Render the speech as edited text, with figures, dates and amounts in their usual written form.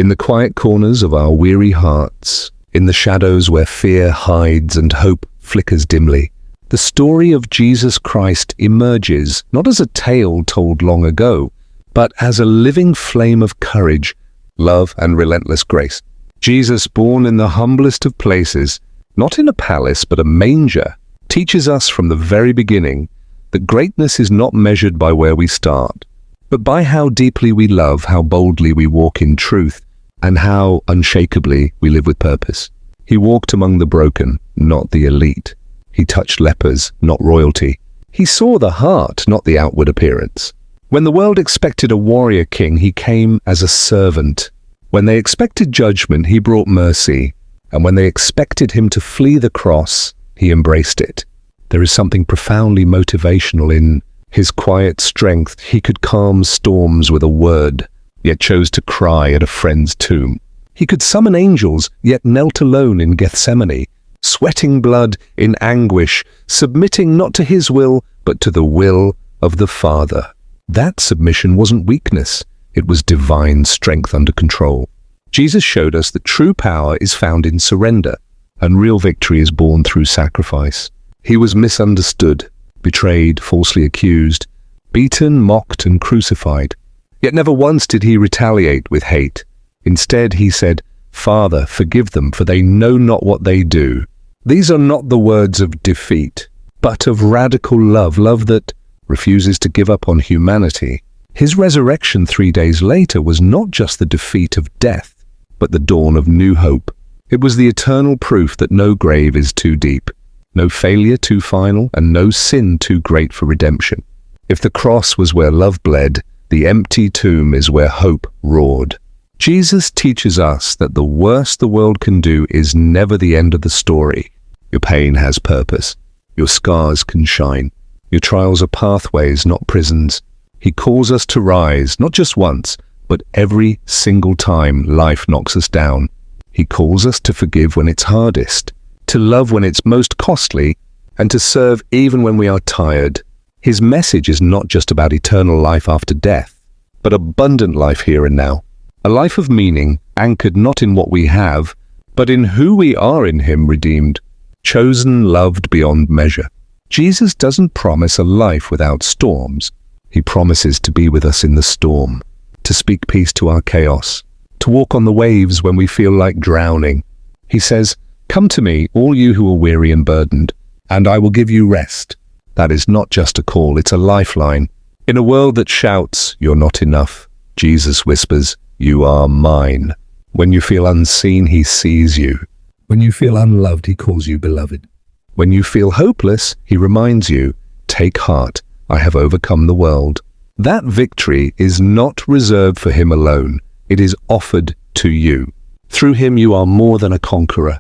In the quiet corners of our weary hearts, in the shadows where fear hides and hope flickers dimly, the story of Jesus Christ emerges not as a tale told long ago, but as a living flame of courage, love, and relentless grace. Jesus, born in the humblest of places, not in a palace but a manger, teaches us from the very beginning that greatness is not measured by where we start, but by how deeply we love, how boldly we walk in truth, and how unshakably we live with purpose. He walked among the broken, not the elite. He touched lepers, not royalty. He saw the heart, not the outward appearance. When the world expected a warrior king, he came as a servant. When they expected judgment, he brought mercy. And when they expected him to flee the cross, he embraced it. There is something profoundly motivational in his quiet strength. He could calm storms with a word, yet chose to cry at a friend's tomb. He could summon angels, yet knelt alone in Gethsemane, sweating blood in anguish, submitting not to his will, but to the will of the Father. That submission wasn't weakness, it was divine strength under control. Jesus showed us that true power is found in surrender, and real victory is born through sacrifice. He was misunderstood, betrayed, falsely accused, beaten, mocked, and crucified. Yet never once did he retaliate with hate. Instead, he said, "Father, forgive them, for they know not what they do." These are not the words of defeat, but of radical love, love that refuses to give up on humanity. His resurrection 3 days later was not just the defeat of death, but the dawn of new hope. It was the eternal proof that no grave is too deep, no failure too final, and no sin too great for redemption. If the cross was where love bled, the empty tomb is where hope roared. Jesus teaches us that the worst the world can do is never the end of the story. Your pain has purpose. Your scars can shine. Your trials are pathways, not prisons. He calls us to rise, not just once, but every single time life knocks us down. He calls us to forgive when it's hardest, to love when it's most costly, and to serve even when we are tired. His message is not just about eternal life after death, but abundant life here and now. A life of meaning, anchored not in what we have, but in who we are in him, redeemed, chosen, loved beyond measure. Jesus doesn't promise a life without storms. He promises to be with us in the storm, to speak peace to our chaos, to walk on the waves when we feel like drowning. He says, "Come to me, all you who are weary and burdened, and I will give you rest." That is not just a call, it's a lifeline. In a world that shouts, "You're not enough," Jesus whispers, "You are mine." When you feel unseen, he sees you. When you feel unloved, he calls you beloved. When you feel hopeless, he reminds you, "Take heart, I have overcome the world." That victory is not reserved for him alone. It is offered to you. Through him you are more than a conqueror.